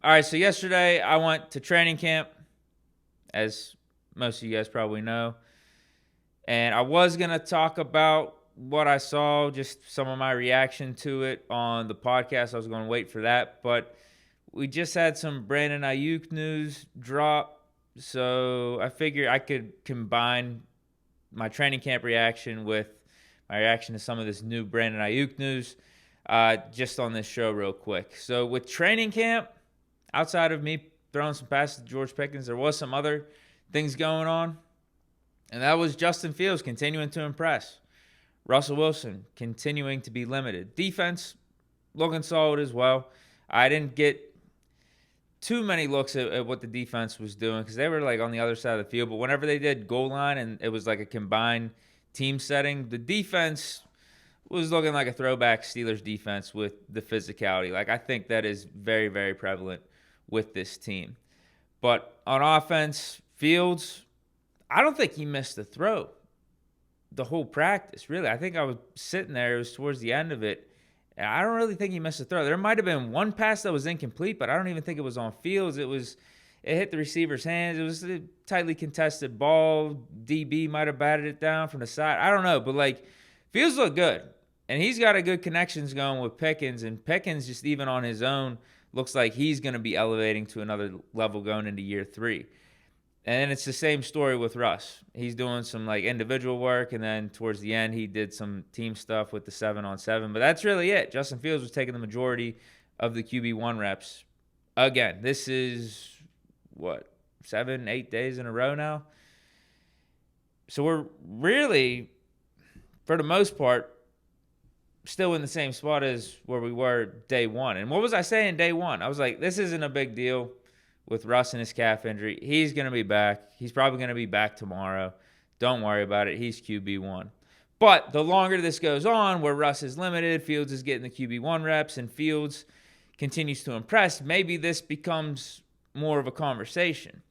All right, so yesterday I went to training camp, as most of you guys probably know, and I was going to talk about what I saw, just some of my reaction to it on the podcast. I was going to wait for that, but we just had some Brandon Aiyuk news drop, so I figured I could combine my training camp reaction with my reaction to some of this new Brandon Aiyuk news just on this show real quick. So with training camp, outside of me throwing some passes to George Pickens, there was some other things going on, and that was Justin Fields continuing to impress. Russell Wilson continuing to be limited. Defense looking solid as well. I didn't get too many looks at what the defense was doing because they were like on the other side of the field. But whenever they did goal line and it was like a combined team setting, the defense was looking like a throwback Steelers defense with the physicality. Like, I think that is very, very prevalent with this team. But on offense, Fields, I don't think he missed a throw the whole practice, really. I think I was sitting there. It was towards the end of it. And I don't really think he missed a throw. There might have been one pass that was incomplete, but I don't even think it was on Fields. It hit the receiver's hands. It was a tightly contested ball. DB might have batted it down from the side. I don't know, but like Fields looked good. And he's got a good connections going with Pickens, and Pickens just even on his own looks like he's going to be elevating to another level going into year 3. And it's the same story with Russ. He's doing some like individual work, and then towards the end, he did some team stuff with the 7-on-7. But that's really it. Justin Fields was taking the majority of the QB1 reps. Again, this is what, 7, 8 days in a row now. So we're really, for the most part, still in the same spot as where we were day one. And what was I saying day one? I was like, this isn't a big deal with Russ and his calf injury. He's going to be back. He's probably going to be back tomorrow. Don't worry about it. He's QB1. But the longer this goes on, where Russ is limited, Fields is getting the QB1 reps, and Fields continues to impress, maybe this becomes more of a conversation.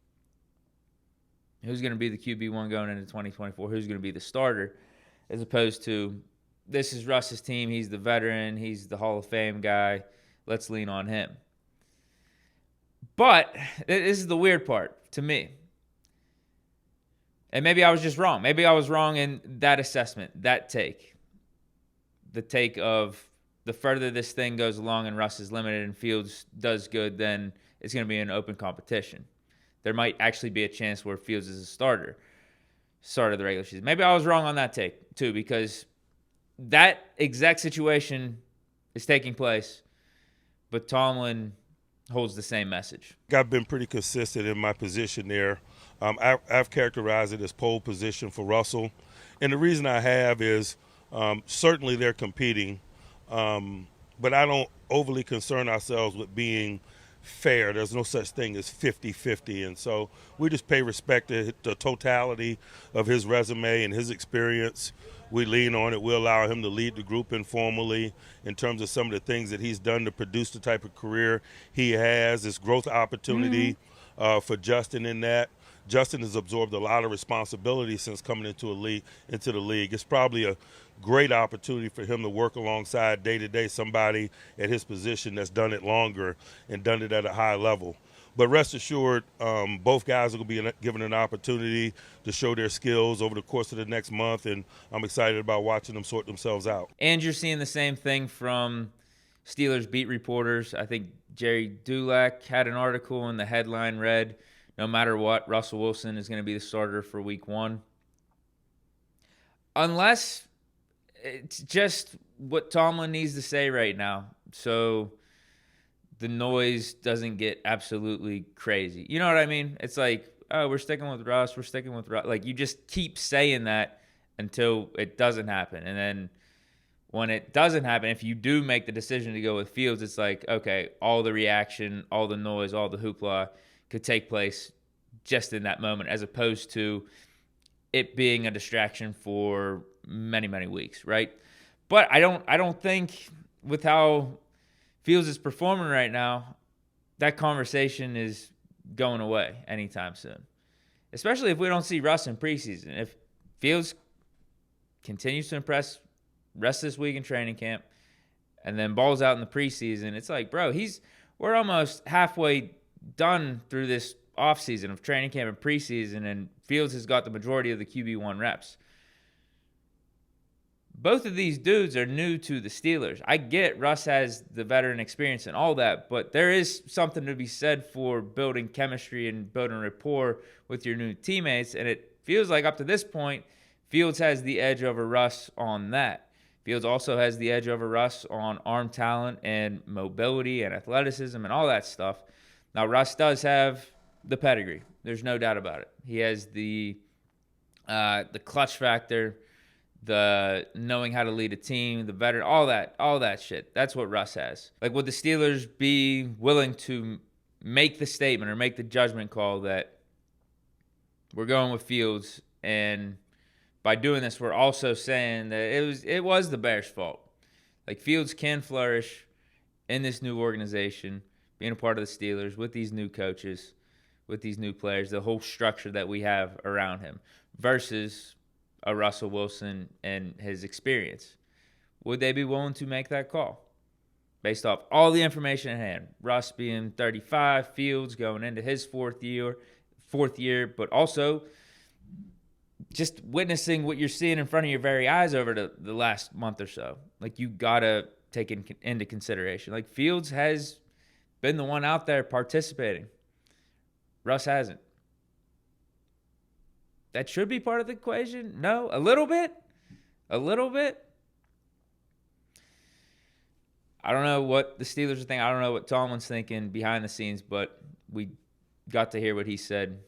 Who's going to be the QB1 going into 2024? Who's going to be the starter? As opposed to, this is Russ's team. He's the veteran. He's the Hall of Fame guy. Let's lean on him. But this is the weird part to me. And maybe I was just wrong. Maybe I was wrong in that assessment, that take. The take of the further this thing goes along and Russ is limited and Fields does good, then it's going to be an open competition. There might actually be a chance where Fields is a starter of the regular season. Maybe I was wrong on that take too, because that exact situation is taking place, but Tomlin holds the same message. I've been pretty consistent in my position there. I've characterized it as pole position for Russell. And the reason I have is certainly they're competing, but I don't overly concern ourselves with being fair. There's no such thing as 50-50. And so we just pay respect to the totality of his resume and his experience. We lean on it. We allow him to lead the group informally in terms of some of the things that he's done to produce the type of career he has. This growth opportunity for Justin in that. Justin has absorbed a lot of responsibility since coming into the league. It's probably a great opportunity for him to work alongside day-to-day somebody at his position that's done it longer and done it at a high level. But rest assured, both guys are going to be given an opportunity to show their skills over the course of the next month, and I'm excited about watching them sort themselves out. And you're seeing the same thing from Steelers beat reporters. I think Jerry Dulac had an article, and the headline read, "No matter what, Russell Wilson is going to be the starter for week 1." Unless it's just what Tomlin needs to say right now, so the noise doesn't get absolutely crazy. You know what I mean? It's like, oh, we're sticking with Russ. Like, you just keep saying that until it doesn't happen. And then when it doesn't happen, if you do make the decision to go with Fields, it's like, okay, all the reaction, all the noise, all the hoopla could take place just in that moment, as opposed to it being a distraction for many, many weeks, right? But I don't think with how Fields is performing right now, that conversation is going away anytime soon. Especially if we don't see Russ in preseason. If Fields continues to impress rest of this week in training camp and then balls out in the preseason, it's like, bro, we're almost halfway done through this offseason of training camp and preseason, and Fields has got the majority of the QB1 reps. Both of these dudes are new to the Steelers. I get Russ has the veteran experience and all that, but there is something to be said for building chemistry and building rapport with your new teammates, and it feels like up to this point, Fields has the edge over Russ on that. Fields also has the edge over Russ on arm talent and mobility and athleticism and all that stuff. Now, Russ does have the pedigree. There's no doubt about it. He has the clutch factor, the knowing how to lead a team, the veteran, all that shit. That's what Russ has. Like, would the Steelers be willing to make the statement or make the judgment call that we're going with Fields, and by doing this, we're also saying that it was the Bears' fault. Like, Fields can flourish in this new organization, being a part of the Steelers with these new coaches, with these new players, the whole structure that we have around him, versus a Russell Wilson and his experience. Would they be willing to make that call based off all the information at hand? Russ being 35, Fields going into his fourth year, but also just witnessing what you're seeing in front of your very eyes over the last month or so. Like, you got to take into consideration. Like, Fields has been the one out there participating. Russ hasn't. That should be part of the equation. No, a little bit. A little bit. I don't know what the Steelers are thinking. I don't know what Tomlin's thinking behind the scenes, but we got to hear what he said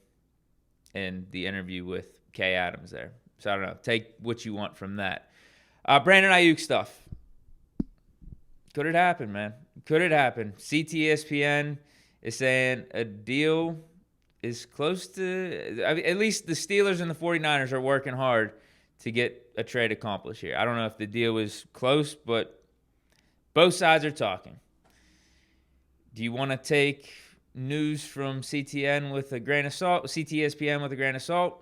in the interview with Kay Adams there. So I don't know. Take what you want from that. Brandon Aiyuk stuff. Could it happen, man? Could it happen? CTSPN is saying a deal is close to, I mean, at least the Steelers and the 49ers are working hard to get a trade accomplished here. I don't know if the deal was close, but both sides are talking. Do you want to take news from CTN with a grain of salt, CTSPN with a grain of salt?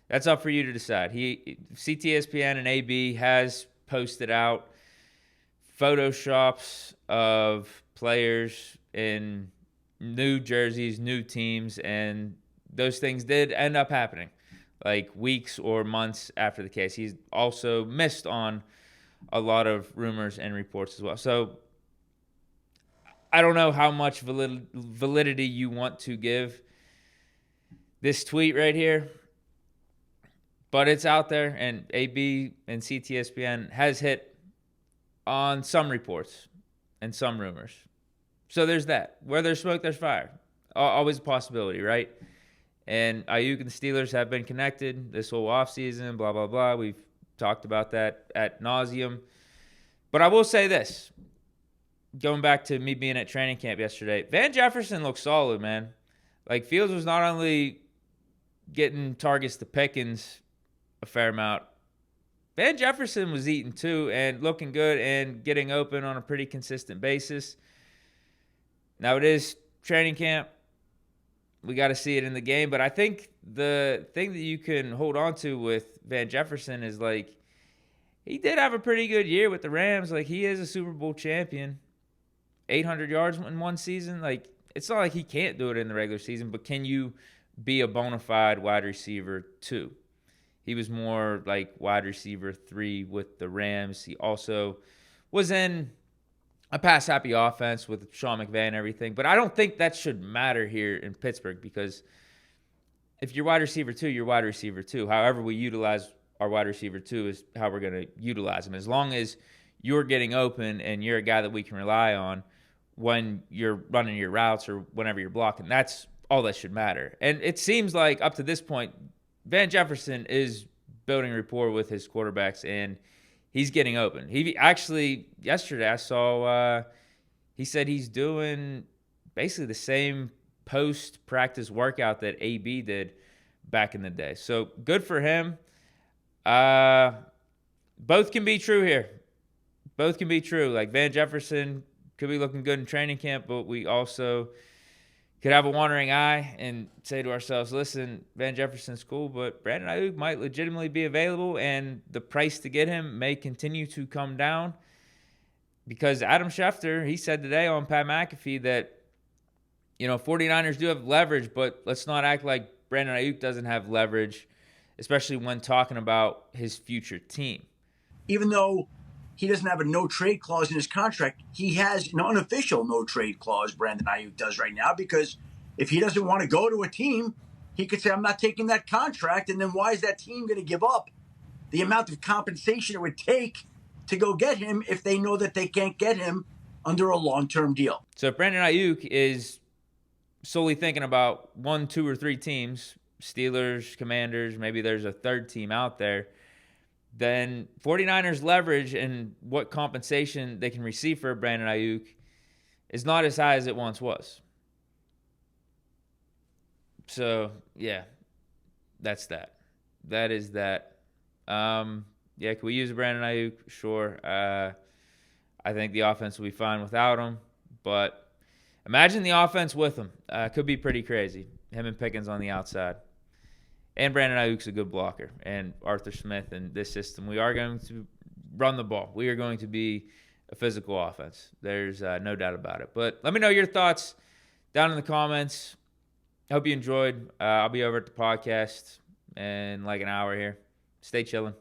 That's up for you to decide. CTSPN and AB has posted out photoshops of players in new jerseys, new teams, and those things did end up happening like weeks or months after the case. He's also missed on a lot of rumors and reports as well. So I don't know how much validity you want to give this tweet right here, but it's out there, and AB and CTSPN has hit on some reports and some rumors. So there's that. Where there's smoke, there's fire. Always a possibility, right? And Aiyuk and the Steelers have been connected this whole offseason, blah, blah, blah. We've talked about that ad nauseum. But I will say this. Going back to me being at training camp yesterday, Van Jefferson looked solid, man. Like, Fields was not only getting targets to Pickens a fair amount, Van Jefferson was eating too and looking good and getting open on a pretty consistent basis. Now, it is training camp. We got to see it in the game. But I think the thing that you can hold on to with Van Jefferson is, like, he did have a pretty good year with the Rams. Like, he is a Super Bowl champion. 800 yards in one season. Like, it's not like he can't do it in the regular season, but can you be a bona fide wide receiver 2? He was more like wide receiver 3 with the Rams. He also was in a pass-happy offense with Sean McVay and everything. But I don't think that should matter here in Pittsburgh, because if you're wide receiver 2, you're wide receiver 2. However we utilize our wide receiver 2 is how we're going to utilize him. As long as you're getting open and you're a guy that we can rely on when you're running your routes or whenever you're blocking, that's all that should matter. And it seems like up to this point, Van Jefferson is building rapport with his quarterbacks, and he's getting open. He actually, yesterday I saw he said he's doing basically the same post-practice workout that AB did back in the day. So good for him. Both can be true here. Both can be true. Like, Van Jefferson could be looking good in training camp, but we also could have a wandering eye and say to ourselves, listen, Van Jefferson's cool, but Brandon Aiyuk might legitimately be available, and the price to get him may continue to come down. Because Adam Schefter, he said today on Pat McAfee that, 49ers do have leverage, but let's not act like Brandon Aiyuk doesn't have leverage, especially when talking about his future team. Even though he doesn't have a no-trade clause in his contract, he has an unofficial no-trade clause, Brandon Aiyuk does right now, because if he doesn't want to go to a team, he could say, I'm not taking that contract, and then why is that team going to give up the amount of compensation it would take to go get him if they know that they can't get him under a long-term deal? So if Brandon Aiyuk is solely thinking about 1, 2, or 3 teams, Steelers, Commanders, maybe there's a third team out there, then 49ers leverage and what compensation they can receive for Brandon Aiyuk is not as high as it once was. So, yeah, that's that. That is that. Can we use Brandon Aiyuk? Sure. I think the offense will be fine without him, but imagine the offense with him. Could be pretty crazy. Him and Pickens on the outside. And Brandon Ayuk's a good blocker. And Arthur Smith and this system, we are going to run the ball. We are going to be a physical offense. There's no doubt about it. But let me know your thoughts down in the comments. I hope you enjoyed. I'll be over at the podcast in like an hour here. Stay chilling.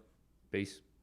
Peace.